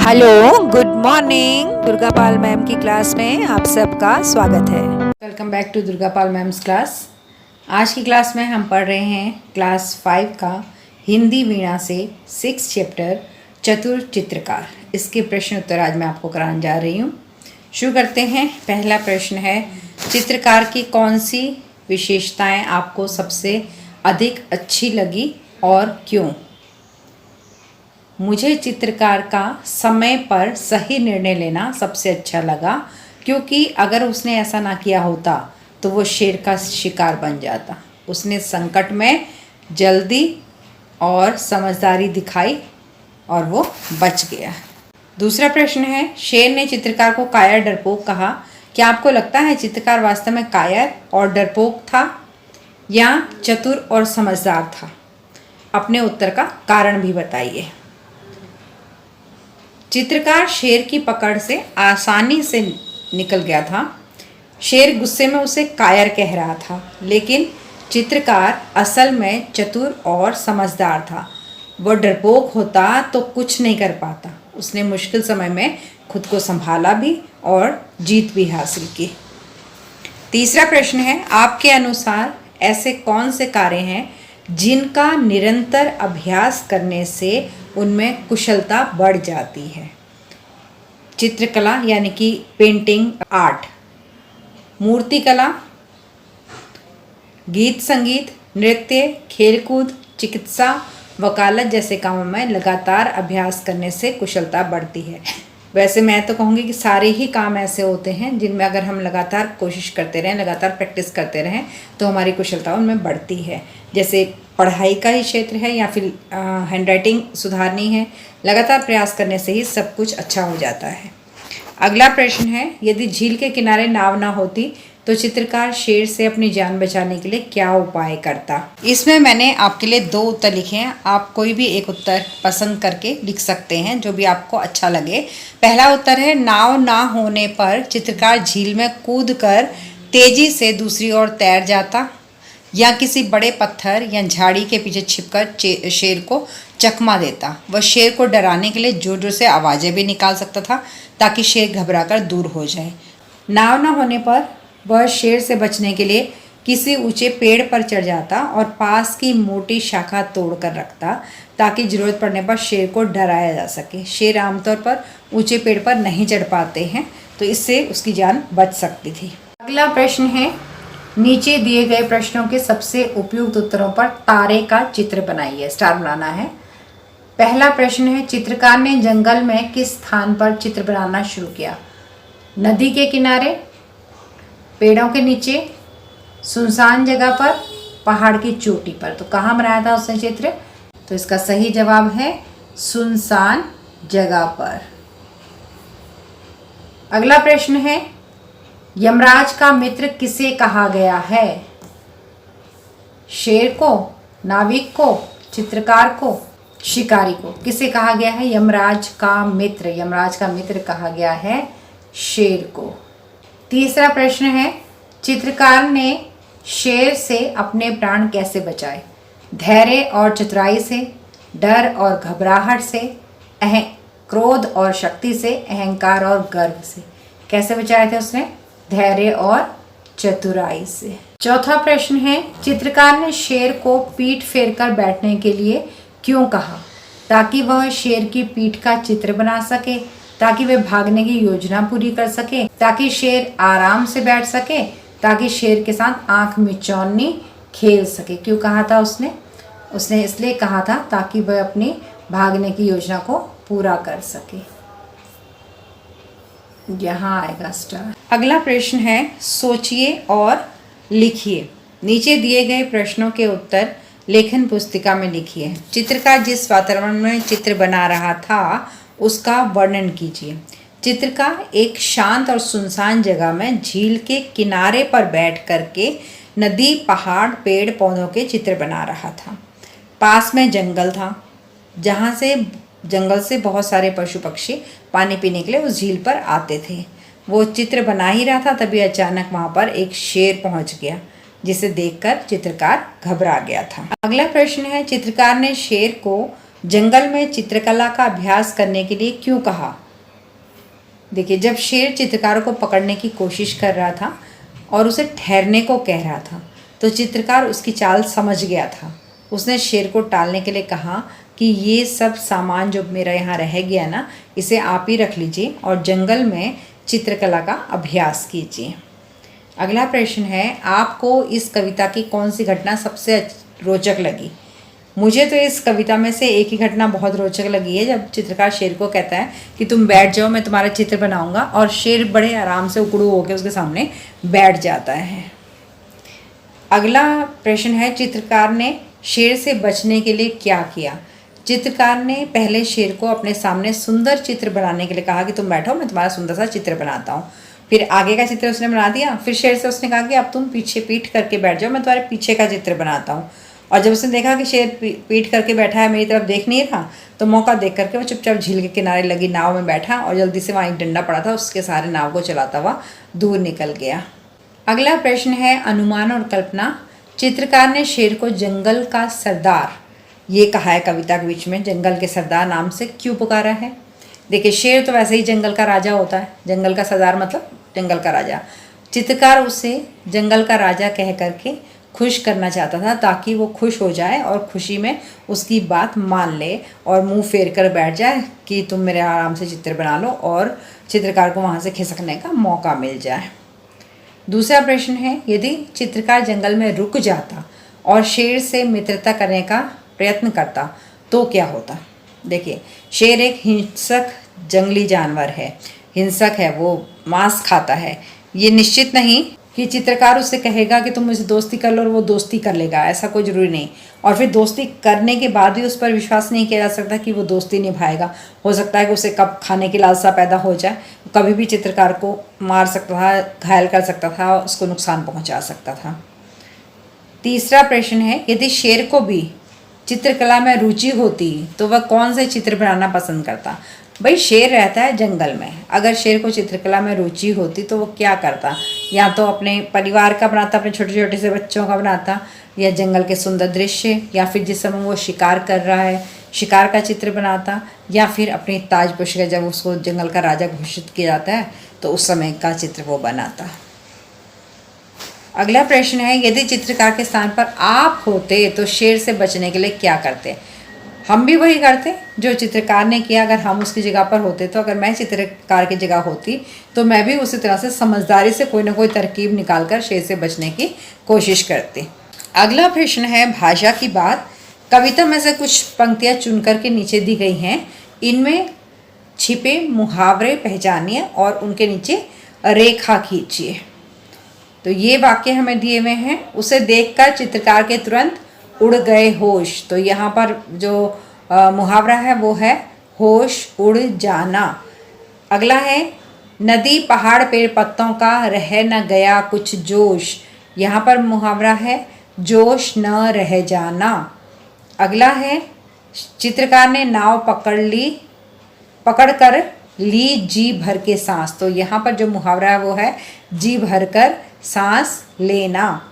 Hello, good morning. Durga Pal ma'am की class में आप सबका स्वागत है। Welcome back to Durga Pal ma'am's class. आज की क्लास में हम पढ़ रहे हैं क्लास 5 का हिंदी वीणा से 6 चैप्टर चतुर चित्रकार। इसके प्रश्न उत्तर आज मैं आपको कराने जा रही हूँ। शुरू करते हैं। पहला प्रश्न है, चित्रकार की कौन सी विशेषताएं आपको सबसे अधिक अच्छी लगी और क्यों? मुझे चित्रकार का समय पर सही निर्णय लेना सबसे अच्छा लगा, क्योंकि अगर उसने ऐसा ना किया होता तो वो शेर का शिकार बन जाता। उसने संकट में जल्दी और समझदारी दिखाई और वो बच गया। दूसरा प्रश्न है, शेर ने चित्रकार को कायर डरपोक कहा। क्या आपको लगता है चित्रकार वास्तव में कायर और डरपोक था या चतुर और समझदार था? अपने उत्तर का कारण भी बताइए। चित्रकार शेर की पकड़ से आसानी से निकल गया था। शेर गुस्से में उसे कायर कह रहा था, लेकिन चित्रकार असल में चतुर और समझदार था। वह डरपोक होता तो कुछ नहीं कर पाता। उसने मुश्किल समय में खुद को संभाला भी और जीत भी हासिल की। तीसरा प्रश्न है, आपके अनुसार ऐसे कौन से कार्य हैं जिनका निरंतर अभ्यास करने से उनमें कुशलता बढ़ जाती है? चित्रकला यानी कि पेंटिंग आर्ट, मूर्तिकला, गीत संगीत, नृत्य, खेलकूद, चिकित्सा, वकालत जैसे कामों में लगातार अभ्यास करने से कुशलता बढ़ती है। वैसे मैं तो कहूँगी कि सारे ही काम ऐसे होते हैं जिनमें अगर हम लगातार कोशिश करते रहें, लगातार प्रैक्टिस करते रहें तो हमारी कुशलता उनमें बढ़ती है। जैसे पढ़ाई का ही क्षेत्र है या फिर हैंडराइटिंग सुधारनी है, लगातार प्रयास करने से ही सब कुछ अच्छा हो जाता है। अगला प्रश्न है, यदि झील के किनारे नाव ना होती तो चित्रकार शेर से अपनी जान बचाने के लिए क्या उपाय करता? इसमें मैंने आपके लिए 2 उत्तर लिखे हैं। आप कोई भी एक उत्तर पसंद करके लिख सकते हैं, जो भी आपको अच्छा लगे। पहला उत्तर है, नाव ना होने पर चित्रकार झील में कूदकर तेजी से दूसरी ओर तैर जाता या किसी बड़े पत्थर या झाड़ी के पीछे छिपकर शेर को चकमा देता। वह शेर को डराने के लिए जोर जोर से आवाज़ें भी निकाल सकता था ताकि शेर घबराकर दूर हो जाए। नाव न होने पर वह शेर से बचने के लिए किसी ऊंचे पेड़ पर चढ़ जाता और पास की मोटी शाखा तोड़कर रखता ताकि ज़रूरत पड़ने पर शेर को डराया जा सके। शेर आमतौर पर ऊंचे पेड़ पर नहीं चढ़ पाते हैं, तो इससे उसकी जान बच सकती थी। अगला प्रश्न है, नीचे दिए गए प्रश्नों के सबसे उपयुक्त उत्तरों पर तारे का चित्र बनाइए। स्टार बनाना है। पहला प्रश्न है, चित्रकार ने जंगल में किस स्थान पर चित्र बनाना शुरू किया? नदी के किनारे, पेड़ों के नीचे, सुनसान जगह पर, पहाड़ की चोटी पर। तो कहाँ बनाया था उसने चित्र? तो इसका सही जवाब है सुनसान जगह पर। अगला प्रश्न है, यमराज का मित्र किसे कहा गया है? शेर को, नाविक को, चित्रकार को, शिकारी को? किसे कहा गया है यमराज का मित्र? यमराज का मित्र कहा गया है शेर को। तीसरा प्रश्न है, चित्रकार ने शेर से अपने प्राण कैसे बचाए? धैर्य और चतुराई से, डर और घबराहट से, क्रोध और शक्ति से, अहंकार और गर्व से। कैसे बचाए थे उसने? धैर्य और चतुराई से। चौथा प्रश्न है, चित्रकार ने शेर को पीठ फेरकर बैठने के लिए क्यों कहा? ताकि वह शेर की पीठ का चित्र बना सके, ताकि वह भागने की योजना पूरी कर सके, ताकि शेर आराम से बैठ सके, ताकि शेर के साथ आंख मिचौनी खेल सके। क्यों कहा था उसने? उसने इसलिए कहा था ताकि वह अपनी भागने की योजना को पूरा कर सके। यहाँ आएगा स्टार। अगला प्रश्न है, सोचिए और लिखिए। नीचे दिए गए प्रश्नों के उत्तर लेखन पुस्तिका में लिखिए। चित्रकार जिस वातावरण में चित्र बना रहा था उसका वर्णन कीजिए। चित्रकार एक शांत और सुनसान जगह में झील के किनारे पर बैठ करके नदी, पहाड़, पेड़ पौधों के चित्र बना रहा था। पास में जंगल था, जंगल से बहुत सारे पशु पक्षी पानी पीने के लिए उस झील पर आते थे। वो चित्र बना ही रहा था, तभी अचानक वहाँ पर एक शेर पहुँच गया, जिसे देखकर चित्रकार घबरा गया था। अगला प्रश्न है, चित्रकार ने शेर को जंगल में चित्रकला का अभ्यास करने के लिए क्यों कहा? देखिए, जब शेर चित्रकार को पकड़ने की कोशिश कर रहा था और उसे ठहरने को कह रहा था, तो चित्रकार उसकी चाल समझ गया था। उसने शेर को टालने के लिए कहा कि ये सब सामान जो मेरा यहाँ रह गया ना, इसे आप ही रख लीजिए और जंगल में चित्रकला का अभ्यास कीजिए। अगला प्रश्न है, आपको इस कविता की कौन सी घटना सबसे रोचक लगी? मुझे तो इस कविता में से एक ही घटना बहुत रोचक लगी है, जब चित्रकार शेर को कहता है कि तुम बैठ जाओ, मैं तुम्हारा चित्र बनाऊंगा, और शेर बड़े आराम से उकड़ू होकर उसके सामने बैठ जाता है। अगला प्रश्न है, चित्रकार ने शेर से बचने के लिए क्या किया? चित्रकार ने पहले शेर को अपने सामने सुंदर चित्र बनाने के लिए कहा कि तुम बैठो, मैं तुम्हारा सुंदर सा चित्र बनाता हूँ। फिर आगे का चित्र उसने बना दिया। फिर शेर से उसने कहा कि अब तुम पीछे पीठ करके बैठ जाओ, मैं तुम्हारे पीछे का चित्र बनाता हूँ। और जब उसने देखा कि शेर पीठ करके बैठा है, मेरी तरफ देख नहीं रहा, तो मौका देख करके वो चुपचाप झील के किनारे लगी नाव में बैठा और जल्दी से वहाँ एक डंडा पड़ा था, उसके सहारे नाव को चलाता हुआ दूर निकल गया। अगला प्रश्न है, अनुमान और कल्पना। चित्रकार ने शेर को जंगल का सरदार ये कहा है कविता के बीच में, जंगल के सरदार नाम से क्यों पुकारा है? देखिए, शेर तो वैसे ही जंगल का राजा होता है, जंगल का सरदार मतलब जंगल का राजा। चित्रकार उसे जंगल का राजा कह करके खुश करना चाहता था, ताकि वो खुश हो जाए और खुशी में उसकी बात मान ले और मुंह फेर कर बैठ जाए कि तुम मेरे आराम से चित्र बना लो, और चित्रकार को वहाँ से खिसकने का मौका मिल जाए। दूसरा प्रश्न है, यदि चित्रकार जंगल में रुक जाता और शेर से मित्रता करने का प्रयत्न करता तो क्या होता? देखिए, शेर एक हिंसक जंगली जानवर है, हिंसक है, वो मांस खाता है। ये निश्चित नहीं कि चित्रकार उससे कहेगा कि तुम मुझसे दोस्ती कर लो और वो दोस्ती कर लेगा, ऐसा कोई ज़रूरी नहीं। और फिर दोस्ती करने के बाद भी उस पर विश्वास नहीं किया जा सकता कि वो दोस्ती निभाएगा। हो सकता है कि उसे कब खाने की लालसा पैदा हो जाए, कभी भी चित्रकार को मार सकता था, घायल कर सकता था, उसको नुकसान पहुंचा सकता था। तीसरा प्रश्न है, यदि शेर को भी चित्रकला में रुचि होती तो वह कौन से चित्र बनाना पसंद करता? भाई, शेर रहता है जंगल में, अगर शेर को चित्रकला में रुचि होती तो वो क्या करता? या तो अपने परिवार का बनाता, अपने छोटे छोटे से बच्चों का बनाता, या जंगल के सुंदर दृश्य, या फिर जिस समय वो शिकार कर रहा है शिकार का चित्र बनाता, या फिर अपनी ताजपोशी का, जब उसको जंगल का राजा घोषित किया जाता है तो उस समय का चित्र वो बनाता। अगला प्रश्न है, यदि चित्रकार के स्थान पर आप होते तो शेर से बचने के लिए क्या करते? हम भी वही करते जो चित्रकार ने किया। अगर हम उसकी जगह पर होते, तो अगर मैं चित्रकार की जगह होती तो मैं भी उसी तरह से समझदारी से कोई ना कोई तरकीब निकालकर शेर से बचने की कोशिश करती। अगला प्रश्न है, भाषा की बात। कविता में से कुछ पंक्तियाँ चुन करके नीचे दी गई हैं, इनमें छिपे मुहावरे पहचानिए और उनके नीचे रेखा खींचिए। तो ये वाक्य हमें दिए हुए हैं, उसे देखकर चित्रकार के तुरंत उड़ गए होश। तो यहाँ पर जो मुहावरा है वो है होश उड़ जाना। अगला है, नदी पहाड़ पेड़ पत्तों का रह न गया कुछ जोश। यहाँ पर मुहावरा है जोश न रह जाना। अगला है, चित्रकार ने नाव पकड़कर ली जी भर के सांस। तो यहाँ पर जो मुहावरा है वो है जी भर कर सांस लेना।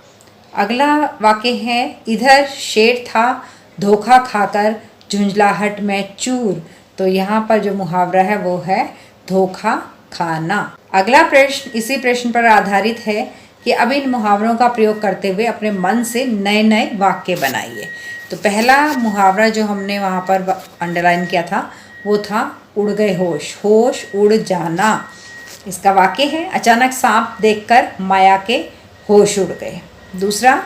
अगला वाक्य है, इधर शेर था धोखा खाकर झुंझलाहट में चूर। तो यहाँ पर जो मुहावरा है वो है धोखा खाना। अगला प्रश्न इसी प्रश्न पर आधारित है कि अब इन मुहावरों का प्रयोग करते हुए अपने मन से नए नए वाक्य बनाइए। तो पहला मुहावरा जो हमने वहाँ पर अंडरलाइन किया था वो था उड़ गए होश, होश उड़ जाना। इसका वाक्य है, अचानक सांप देखकर माया के होश उड़ गए। दूसरा,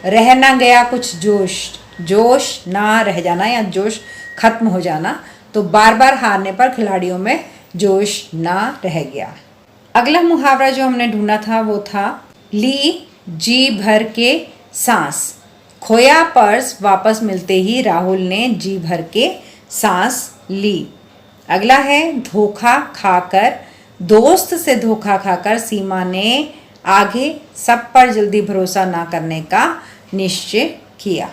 रह ना गया कुछ जोश, जोश ना रह जाना या जोश खत्म हो जाना। तो बार बार हारने पर खिलाड़ियों में जोश ना रह गया। अगला मुहावरा जो हमने ढूंढा था वो था ली जी भर के सांस। खोया पर्स वापस मिलते ही राहुल ने जी भर के सांस ली। अगला है, धोखा खाकर, दोस्त से धोखा खाकर सीमा ने आगे सब पर जल्दी भरोसा ना करने का निश्चय किया।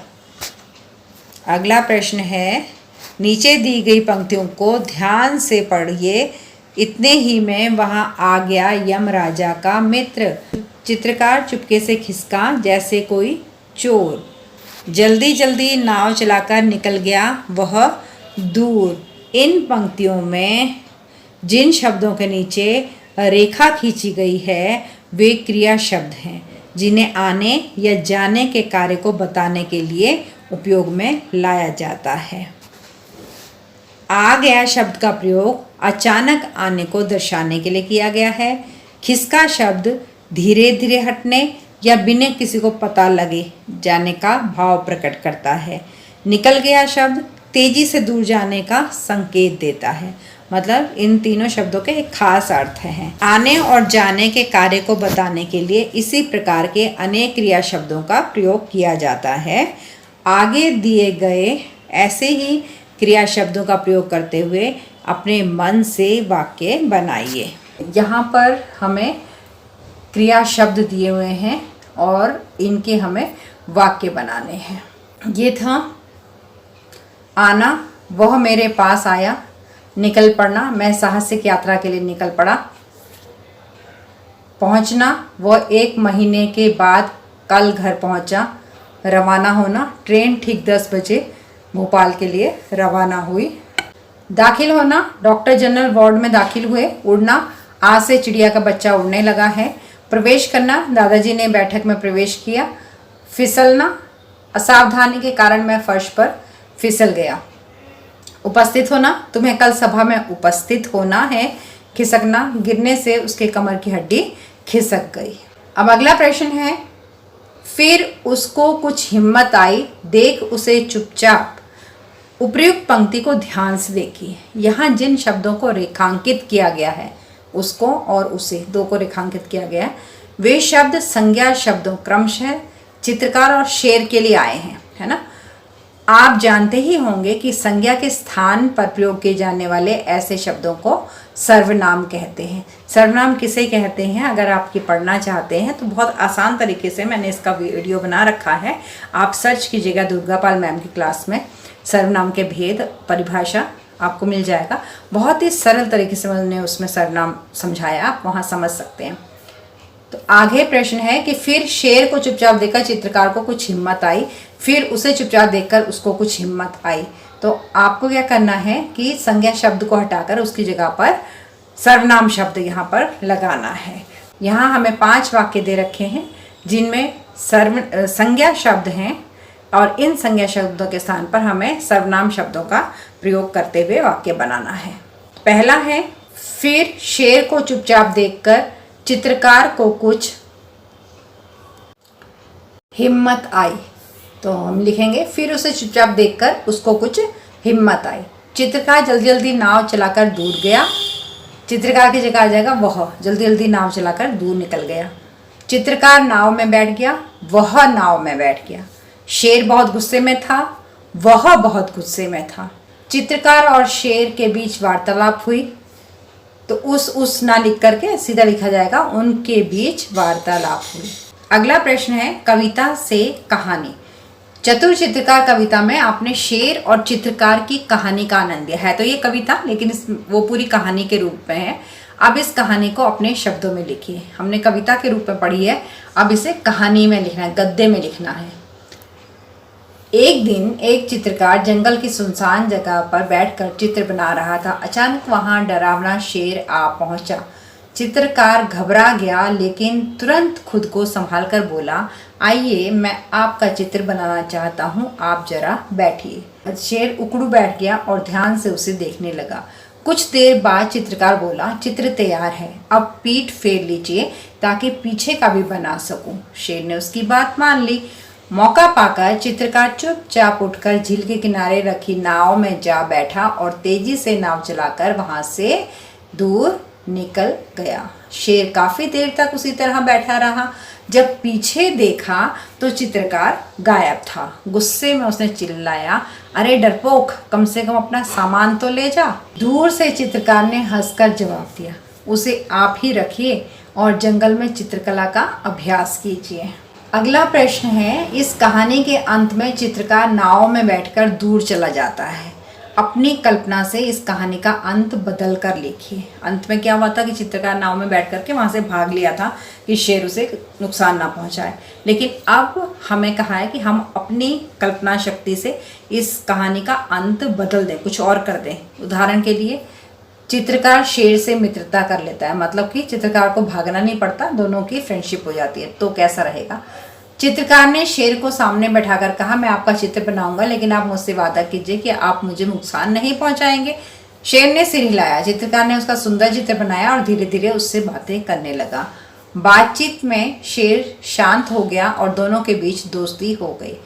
अगला प्रश्न है, नीचे दी गई पंक्तियों को ध्यान से पढ़िए। इतने ही में वहां आ गया यम राजा का मित्र। चित्रकार चुपके से खिसका जैसे कोई चोर। जल्दी जल्दी नाव चलाकर निकल गया वह दूर। इन पंक्तियों में जिन शब्दों के नीचे रेखा खींची गई है वे क्रिया शब्द हैं जिन्हें आने या जाने के कार्य को बताने के लिए उपयोग में लाया जाता है। आ गया शब्द का प्रयोग अचानक आने को दर्शाने के लिए किया गया है। खिसका शब्द धीरे धीरे हटने या बिना किसी को पता लगे जाने का भाव प्रकट करता है। निकल गया शब्द तेजी से दूर जाने का संकेत देता है। मतलब इन तीनों शब्दों के एक खास अर्थ हैं। आने और जाने के कार्य को बताने के लिए इसी प्रकार के अनेक क्रिया शब्दों का प्रयोग किया जाता है। आगे दिए गए ऐसे ही क्रिया शब्दों का प्रयोग करते हुए अपने मन से वाक्य बनाइए। यहाँ पर हमें क्रिया शब्द दिए हुए हैं और इनके हमें वाक्य बनाने हैं। ये था आना, वह मेरे पास आया। निकल पड़ना, मैं साहसिक यात्रा के लिए निकल पड़ा। पहुंचना, वह 1 महीने के बाद कल घर पहुंचा। रवाना होना, ट्रेन ठीक 10 बजे भोपाल के लिए रवाना हुई। दाखिल होना, डॉक्टर जनरल वार्ड में दाखिल हुए। उड़ना, आज से चिड़िया का बच्चा उड़ने लगा है। प्रवेश करना, दादाजी ने बैठक में प्रवेश किया। फिसलना, असावधानी के कारण मैं फर्श पर फिसल गया। उपस्थित होना, तुम्हें कल सभा में उपस्थित होना है। खिसकना, गिरने से उसके कमर की हड्डी खिसक गई। अब अगला प्रश्न है, फिर उसको कुछ हिम्मत आई, देख उसे चुपचाप। उपर्युक्त पंक्ति को ध्यान से देखिए। यहाँ जिन शब्दों को रेखांकित किया गया है, उसको और उसे 2 को रेखांकित किया गया है, वे शब्द संज्ञा शब्दों क्रमशः चित्रकार और शेर के लिए आए हैं, है ना। आप जानते ही होंगे कि संज्ञा के स्थान पर प्रयोग किए जाने वाले ऐसे शब्दों को सर्वनाम कहते हैं। सर्वनाम किसे कहते हैं, अगर आपकी पढ़ना चाहते हैं तो बहुत आसान तरीके से मैंने इसका वीडियो बना रखा है। आप सर्च कीजिएगा दुर्गा पाल मैम की क्लास में, सर्वनाम के भेद परिभाषा आपको मिल जाएगा। बहुत ही सरल तरीके से मैंने उसमें सर्वनाम समझाया, आप वहाँ समझ सकते हैं। तो आगे प्रश्न है कि फिर शेर को चुपचाप देखकर चित्रकार को कुछ हिम्मत आई। फिर उसे चुपचाप देखकर उसको कुछ हिम्मत आई। तो आपको क्या करना है कि संज्ञा शब्द को हटाकर उसकी जगह पर सर्वनाम शब्द यहाँ पर लगाना है। यहाँ हमें 5 वाक्य दे रखे हैं जिनमें संज्ञा शब्द हैं और इन संज्ञा शब्दों के स्थान पर हमें सर्वनाम शब्दों का प्रयोग करते हुए वाक्य बनाना है। पहला है, फिर शेर को चुपचाप देखकर चित्रकार को कुछ हिम्मत आई। तो हम लिखेंगे, फिर उसे चुपचाप देखकर उसको कुछ हिम्मत आई। चित्रकार जल्दी जल्दी नाव चलाकर दूर गया। चित्रकार की जगह आ जाएगा वह, जल्दी जल्दी नाव चलाकर दूर निकल गया। चित्रकार नाव में बैठ गया, वह नाव में बैठ गया। शेर बहुत गुस्से में था, वह बहुत गुस्से में था। चित्रकार और शेर के बीच वार्तालाप हुई। तो उस ना लिख करके सीधा लिखा जाएगा उनके बीच वार्तालाप हुई। अगला प्रश्न है, कविता से कहानी। चतुर चित्रकार कविता में आपने शेर और चित्रकार की कहानी का आनंद लिया है। तो ये कविता, लेकिन वो पूरी कहानी के रूप में है। अब इस कहानी को अपने शब्दों में लिखिए। हमने कविता के रूप में पढ़ी है, अब इसे कहानी में लिखना है, गद्य में लिखना है। एक दिन एक चित्रकार जंगल की सुनसान जगह पर बैठकर चित्र बना रहा था। अचानक वहां डरावना शेर आ पहुंचा। चित्रकार घबरा गया, लेकिन तुरंत खुद को संभालकर बोला, आइए मैं आपका चित्र बनाना चाहता हूँ, आप जरा बैठिए। शेर उकड़ू बैठ गया और ध्यान से उसे देखने लगा। कुछ देर बाद चित्रकार बोला, चित्र तैयार है, अब पीठ फेर लीजिए ताकि पीछे का भी बना सकूं। शेर ने उसकी बात मान ली। मौका पाकर चित्रकार चुपचाप उठकर झील के किनारे रखी नाव में जा बैठा और तेजी से नाव चलाकर वहां से दूर निकल गया। शेर काफी देर तक उसी तरह बैठा रहा। जब पीछे देखा तो चित्रकार गायब था। गुस्से में उसने चिल्लाया, अरे डरपोक, कम से कम अपना सामान तो ले जा। दूर से चित्रकार ने हंसकर जवाब दिया, उसे आप ही रखिए और जंगल में चित्रकला का अभ्यास कीजिए। अगला प्रश्न है, इस कहानी के अंत में चित्रकार नाव में बैठकर दूर चला जाता है। अपनी कल्पना से इस कहानी का अंत बदल कर लिखिए। अंत में क्या हुआ था कि चित्रकार नाव में बैठ करके वहाँ से भाग लिया था कि शेर उसे नुकसान ना पहुँचाए, लेकिन अब हमें कहा है कि हम अपनी कल्पना शक्ति से इस कहानी का अंत बदल दें, कुछ और कर दें। उदाहरण के लिए चित्रकार शेर से मित्रता कर लेता है, मतलब कि चित्रकार को भागना नहीं पड़ता, दोनों की फ्रेंडशिप हो जाती है। तो कैसा रहेगा? चित्रकार ने शेर को सामने बैठाकर कहा, मैं आपका चित्र बनाऊंगा लेकिन आप मुझसे वादा कीजिए कि आप मुझे नुकसान नहीं पहुंचाएंगे। शेर ने सिर हिलाया। चित्रकार ने उसका सुंदर चित्र बनाया और धीरे धीरे उससे बातें करने लगा। बातचीत में शेर शांत हो गया और दोनों के बीच दोस्ती हो गई।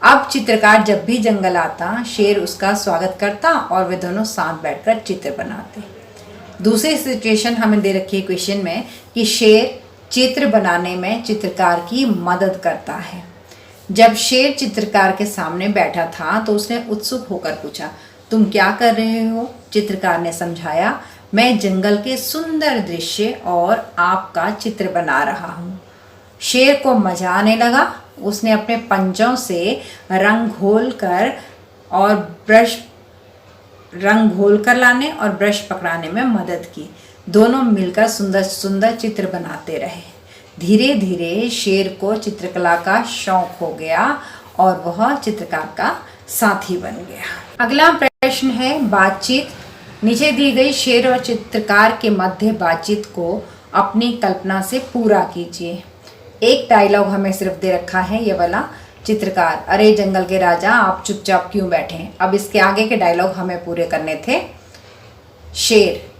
अब चित्रकार जब भी जंगल आता, शेर उसका स्वागत करता और वे दोनों साथ बैठकर चित्र बनाते। दूसरी सिचुएशन हमें दे रखी है क्वेश्चन में कि शेर चित्र बनाने में चित्रकार की मदद करता है। जब शेर चित्रकार के सामने बैठा था तो उसने उत्सुक होकर पूछा, तुम क्या कर रहे हो? चित्रकार ने समझाया, मैं जंगल के सुंदर दृश्य और आपका चित्र बना रहा हूँ। शेर को मजा आने लगा। उसने अपने पंजों से रंग घोल कर लाने और ब्रश पकड़ाने में मदद की। दोनों मिलकर सुंदर सुंदर चित्र बनाते रहे। धीरे धीरे शेर को चित्रकला का शौक हो गया और वह चित्रकार का साथी बन गया। अगला प्रश्न है बातचीत। नीचे दी गई शेर और चित्रकार के मध्य बातचीत को अपनी कल्पना से पूरा कीजिए। एक डायलॉग हमें सिर्फ दे रखा है, ये वाला। चित्रकार, अरे जंगल के राजा, आप चुपचाप क्यों बैठे हैं? अब इसके आगे के डायलॉग हमें पूरे करने थे। शेर,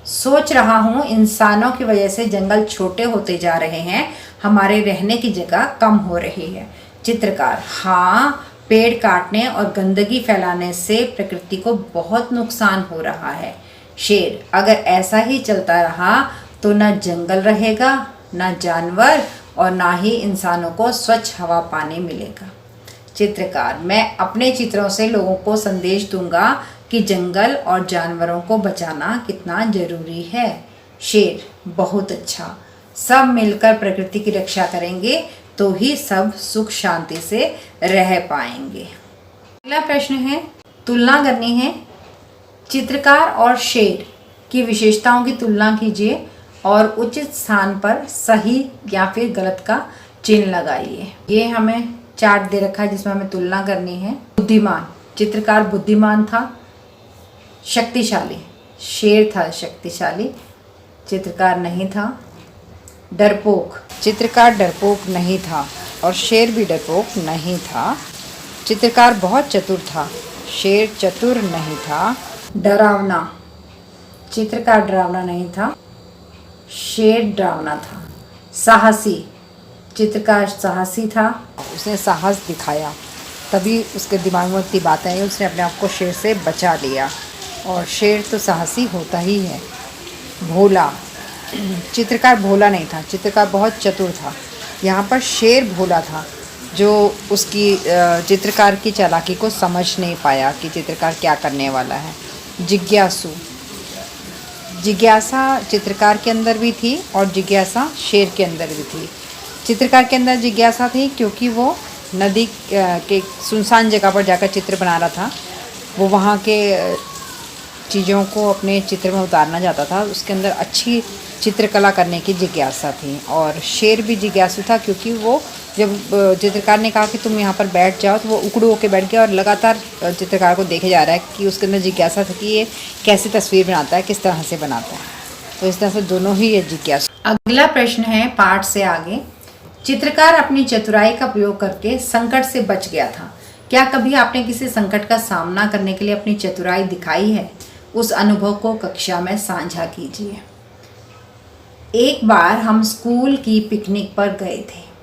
सोच रहा हूँ इंसानों की वजह से जंगल छोटे होते जा रहे हैं, हमारे रहने की जगह कम हो रही है। चित्रकार, हाँ, पेड़ काटने और गंदगी फैलाने से प्रकृति को बहुत नुकसान हो रहा है। शेर, अगर ऐसा ही चलता रहा तो न जंगल रहेगा, न जानवर और ना ही इंसानों को स्वच्छ हवा पानी मिलेगा। चित्रकार, मैं अपने चित्रों से लोगों को संदेश दूंगा कि जंगल और जानवरों को बचाना कितना जरूरी है। शेर, बहुत अच्छा, सब मिलकर प्रकृति की रक्षा करेंगे तो ही सब सुख शांति से रह पाएंगे। अगला प्रश्न है, तुलना करनी है। चित्रकार और शेर की विशेषताओं की तुलना कीजिए और उचित स्थान पर सही या फिर गलत का चिन्ह लगाइए। ये हमें चार्ट दे रखा है जिसमें हमें तुलना करनी है। बुद्धिमान, चित्रकार बुद्धिमान था। शक्तिशाली, शेर था शक्तिशाली, चित्रकार नहीं था। डरपोक, चित्रकार डरपोक नहीं था और शेर भी डरपोक नहीं था। चित्रकार बहुत चतुर था, शेर चतुर नहीं था। डरावना, चित्रकार डरावना नहीं था, शेर डरावना था। साहसी, चित्रकार साहसी था, उसने साहस दिखाया, तभी उसके दिमाग में इतनी बातें आई, उसने अपने आप को शेर से बचा लिया। और शेर तो साहसी होता ही है। भोला, चित्रकार भोला नहीं था, चित्रकार बहुत चतुर था। यहाँ पर शेर भोला था जो उसकी चित्रकार की चालाकी को समझ नहीं पाया कि चित्रकार क्या करने वाला है। जिज्ञासु, जिज्ञासा चित्रकार के अंदर भी थी और जिज्ञासा शेर के अंदर भी थी। चित्रकार के अंदर जिज्ञासा थी क्योंकि वो नदी के सुनसान जगह पर जाकर चित्र बना रहा था। वो वहाँ के चीज़ों को अपने चित्र में उतारना चाहता था, उसके अंदर अच्छी चित्रकला करने की जिज्ञासा थी। और शेर भी जिज्ञासु था क्योंकि वो जब चित्रकार ने कहा कि तुम यहाँ पर बैठ जाओ तो वो उकड़ू होकर बैठ गया और लगातार चित्रकार को देखे जा रहा है कि उसके अंदर जिज्ञासा था कि ये कैसी तस्वीर बनाता है, किस तरह से बनाता है। तो इस तरह से दोनों ही ये जिज्ञासु। अगला प्रश्न है पाठ से आगे। चित्रकार अपनी चतुराई का प्रयोग करके संकट से बच गया था। क्या कभी आपने किसी संकट का सामना करने के लिए अपनी चतुराई दिखाई है? उस अनुभव को कक्षा में साझा कीजिए। एक बार हम स्कूल की पिकनिक पर गए थे।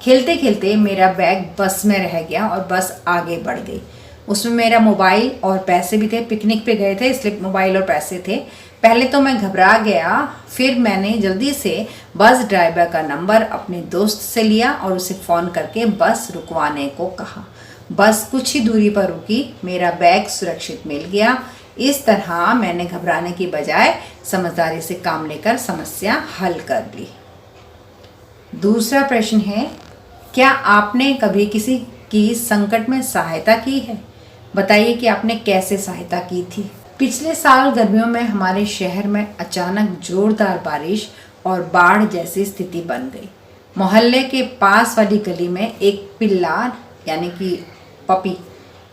खेलते खेलते मेरा बैग बस में रह गया और बस आगे बढ़ गई। उसमें मेरा मोबाइल और पैसे भी थे। पिकनिक पे गए थे इसलिए मोबाइल और पैसे थे। पहले तो मैं घबरा गया, फिर मैंने जल्दी से बस ड्राइवर का नंबर अपने दोस्त से लिया और उसे फ़ोन करके बस रुकवाने को कहा। बस कुछ ही दूरी पर रुकी, मेरा बैग सुरक्षित मिल गया। इस तरह मैंने घबराने की बजाय समझदारी से काम लेकर समस्या हल कर ली। दूसरा प्रश्न है, क्या आपने कभी किसी की संकट में सहायता की है? बताइए कि आपने कैसे सहायता की थी। पिछले साल गर्मियों में हमारे शहर में अचानक जोरदार बारिश और बाढ़ जैसी स्थिति बन गई। मोहल्ले के पास वाली गली में एक पिल्ला यानी कि पपी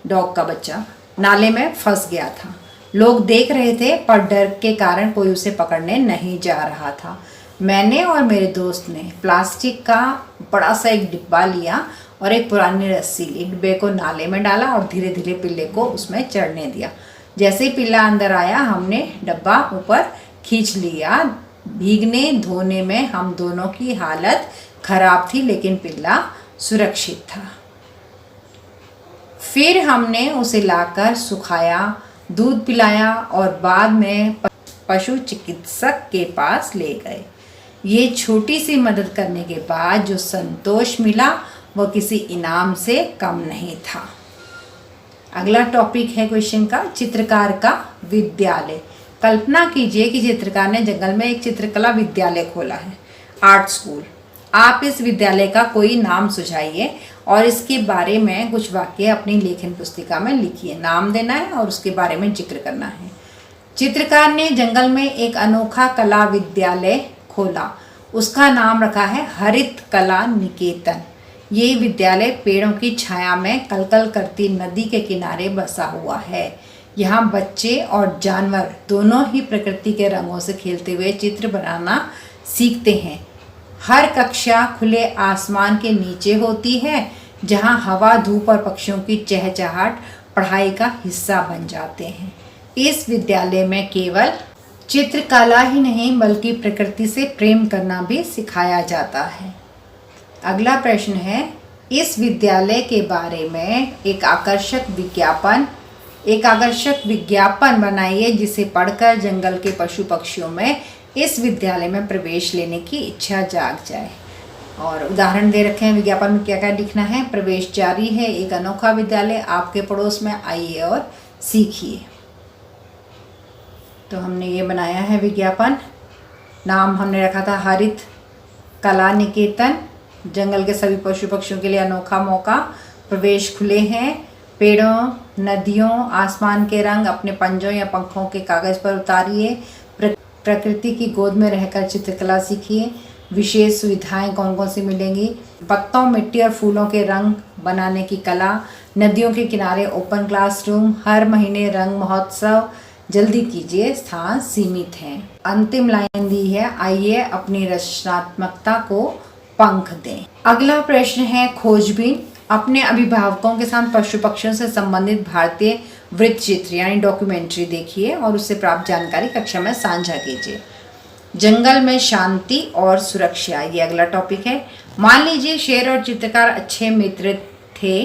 डॉग का बच्चा नाले में फंस गया था। लोग देख रहे थे पर डर के कारण कोई उसे पकड़ने नहीं जा रहा था। मैंने और मेरे दोस्त ने प्लास्टिक का बड़ा सा एक डिब्बा लिया और एक पुरानी रस्सी ली, डिब्बे को नाले में डाला और धीरे धीरे पिल्ले को उसमें चढ़ने दिया। जैसे ही पिल्ला अंदर आया हमने डब्बा ऊपर खींच लिया। भीगने धोने में हम दोनों की हालत खराब थी लेकिन पिल्ला सुरक्षित था। फिर हमने उसे लाकर सुखाया, दूध पिलाया और बाद में पशु चिकित्सक के पास ले गए। ये छोटी सी मदद करने के बाद जो संतोष मिला वह किसी इनाम से कम नहीं था। अगला टॉपिक है क्वेश्चन का, चित्रकार का विद्यालय। कल्पना कीजिए कि चित्रकार ने जंगल में एक चित्रकला विद्यालय खोला है, आर्ट स्कूल। आप इस विद्यालय का कोई नाम सुझाइए और इसके बारे में कुछ वाक्य अपनी लेखन पुस्तिका में लिखिए। नाम देना है और उसके बारे में जिक्र करना है। चित्रकार ने जंगल में एक अनोखा कला विद्यालय खोला, उसका नाम रखा है हरित कला निकेतन। ये विद्यालय पेड़ों की छाया में कलकल करती नदी के किनारे बसा हुआ है। यहाँ बच्चे और जानवर दोनों ही प्रकृति के रंगों से खेलते हुए चित्र बनाना सीखते हैं। हर कक्षा खुले आसमान के नीचे होती है, जहाँ हवा, धूप और पक्षियों की चहचहाट पढ़ाई का हिस्सा बन जाते हैं। इस विद्यालय में केवल चित्रकला ही नहीं बल्कि प्रकृति से प्रेम करना भी सिखाया जाता है। अगला प्रश्न है, इस विद्यालय के बारे में एक आकर्षक विज्ञापन बनाइए जिसे पढ़कर जंगल के पशु पक्षियों में इस विद्यालय में प्रवेश लेने की इच्छा जाग जाए। और उदाहरण दे रखे हैं विज्ञापन में क्या क्या लिखना है। प्रवेश जारी है, एक अनोखा विद्यालय आपके पड़ोस में, आइए और सीखिए। तो हमने ये बनाया है विज्ञापन। नाम हमने रखा था हरित कला निकेतन। जंगल के सभी पशु पक्षियों के लिए अनोखा मौका, प्रवेश खुले हैं, पेड़ों, नदियों, आसमान के रंग अपने पंजों या पंखों के कागज पर उतारिए, प्रकृति की गोद में रहकर चित्रकला सीखिए। विशेष सुविधाएं कौन कौन सी मिलेंगी, पत्तों, मिट्टी और फूलों के रंग बनाने की कला, नदियों के किनारे ओपन क्लासरूम, हर महीने रंग महोत्सव, जल्दी कीजिए स्थान सीमित हैं। अंतिम लाइन दी है, आइए अपनी रचनात्मकता को पंख दें। अगला प्रश्न है, खोजबीन अपने अभिभावकों के साथ पशु पक्षियों से संबंधित भारतीय वृत्त चित्र यानी डॉक्यूमेंट्री देखिए और उससे प्राप्त जानकारी कक्षा में साझा कीजिए। जंगल में शांति और सुरक्षा, ये अगला टॉपिक है। मान लीजिए शेर और चित्रकार अच्छे मित्र थे।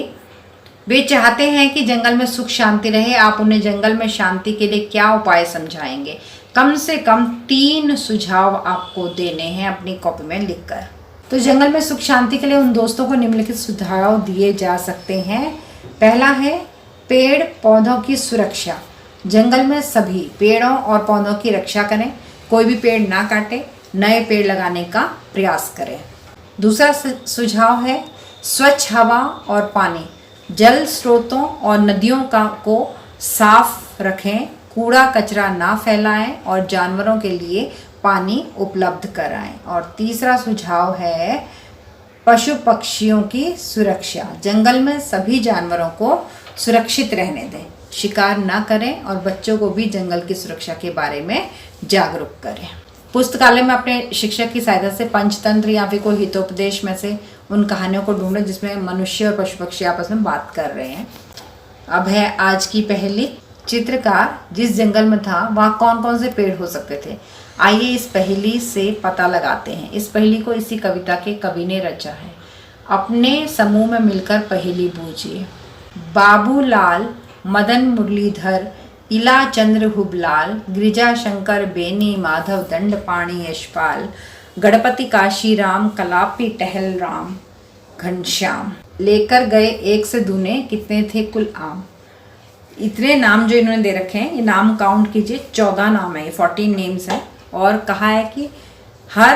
वे चाहते हैं कि जंगल में सुख शांति रहे। आप उन्हें जंगल में शांति के लिए क्या उपाय समझाएंगे? कम से कम 3 सुझाव आपको देने हैं अपनी कॉपी में लिखकर। तो जंगल में सुख शांति के लिए उन दोस्तों को निम्नलिखित सुझाव दिए जा सकते हैं। पहला है पेड़ पौधों की सुरक्षा। जंगल में सभी पेड़ों और पौधों की रक्षा करें, कोई भी पेड़ ना काटे, नए पेड़ लगाने का प्रयास करें। दूसरा सुझाव है स्वच्छ हवा और पानी। जल स्रोतों और नदियों को साफ रखें, कूड़ा कचरा ना फैलाएं और जानवरों के लिए पानी उपलब्ध कराएं। और तीसरा सुझाव है पशु पक्षियों की सुरक्षा। जंगल में सभी जानवरों को सुरक्षित रहने दें, शिकार ना करें और बच्चों को भी जंगल की सुरक्षा के बारे में जागरूक करें। पुस्तकालय में अपने शिक्षक की सहायता से पंचतंत्र या फिर कोई हितोपदेश में से उन कहानियों को ढूंढें जिसमें मनुष्य और पशु पक्षी आपस में बात कर रहे हैं। अब है आज की पहेली। चित्रकार जिस जंगल में था वहाँ कौन कौन से पेड़ हो सकते थे? आइए इस पहेली से पता लगाते हैं। इस पहेली को इसी कविता के कवि ने रचा है। अपने समूह में मिलकर पहेली बूझिए। बाबूलाल, मदन मुरलीधर, इला चंद्र हुबलाल, गिरिजा शंकर बेनी, माधव दंडपाणी यशपाल, गणपति काशीराम, कलापी टहल राम, घनश्याम। लेकर गए 1 से दूने, कितने थे कुल आम? इतने नाम जो इन्होंने दे रखे हैं, ये नाम काउंट कीजिए, 14 नाम है, ये 14 नेम्स है। और कहा है कि हर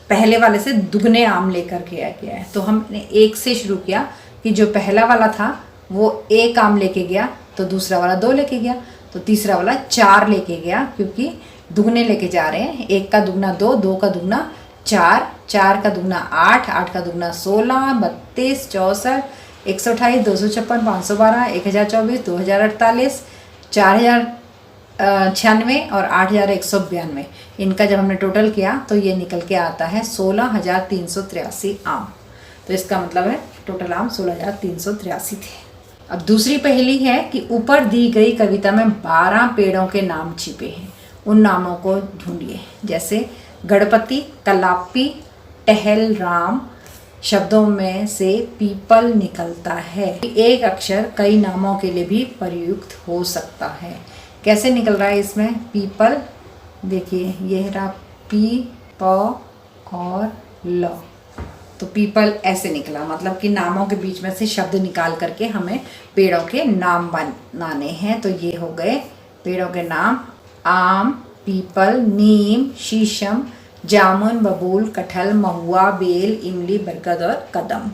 पहले वाले से दुगने आम लेकर गया गया है। तो हमने 1 से शुरू किया कि जो पहला वाला था वो 1 आम लेके गया, तो दूसरा वाला 2 लेके गया, तो तीसरा वाला 4 लेके गया, क्योंकि दुगने लेके जा रहे हैं। 1 का दुगना 2, 2 का दुगना 4, 4 का दुगना 8, 8 का दुगना 16, 32, 64, 128, 256, 512, 1024, 2048, 4096 और 8192। इनका जब हमने टोटल किया तो ये निकल के आता है 16,383 आम। तो इसका मतलब है टोटल आम 16,383 थे। अब दूसरी पहेली है कि ऊपर दी गई कविता में 12 पेड़ों के नाम छिपे हैं, उन नामों को ढूंढिए। जैसे गणपति, कलापी, टहल राम, शब्दों में से पीपल निकलता है। एक अक्षर कई नामों के लिए भी प्रयुक्त हो सकता है। कैसे निकल रहा है इसमें? पीपल, देखिए ये रहा पी, प और ल, तो पीपल ऐसे निकला, मतलब कि नामों के बीच में से शब्द निकाल करके हमें पेड़ों के नाम बनाने हैं। तो ये हो गए पेड़ों के नाम: आम, पीपल, नीम, शीशम, जामुन, बबूल, कटहल, महुआ, बेल, इमली, बरगद और कदम।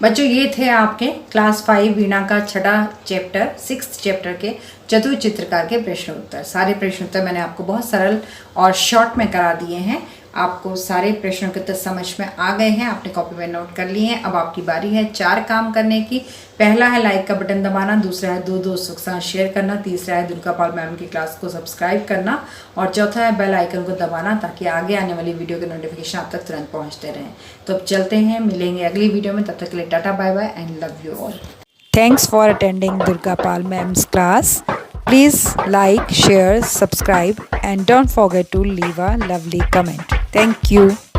बच्चों ये थे आपके क्लास 5 वीणा का छठा चैप्टर 6th चैप्टर के चतुर चित्रकार के प्रश्न उत्तर। सारे प्रश्न उत्तर मैंने आपको बहुत सरल और शॉर्ट में करा दिए हैं। आपको सारे प्रश्नों के उत्तर समझ में आ गए हैं, आपने कॉपी में नोट कर लिए हैं। अब आपकी बारी है 4 काम करने की। पहला है लाइक का बटन दबाना, दूसरा है 2 दोस्तों के साथ शेयर करना, तीसरा है दुर्गा पाल मैम की क्लास को सब्सक्राइब करना और चौथा है बेल आइकन को दबाना, ताकि आगे आने वाली वीडियो के नोटिफिकेशन आप तक तुरंत पहुँचते रहें। तो अब चलते हैं, मिलेंगे अगली वीडियो में। तब तक के लिए tata, bye bye and love you all. Thanks for attending Durga Pal Ma'am's class. Please like, share, subscribe and don't forget to leave a lovely comment. Thank you.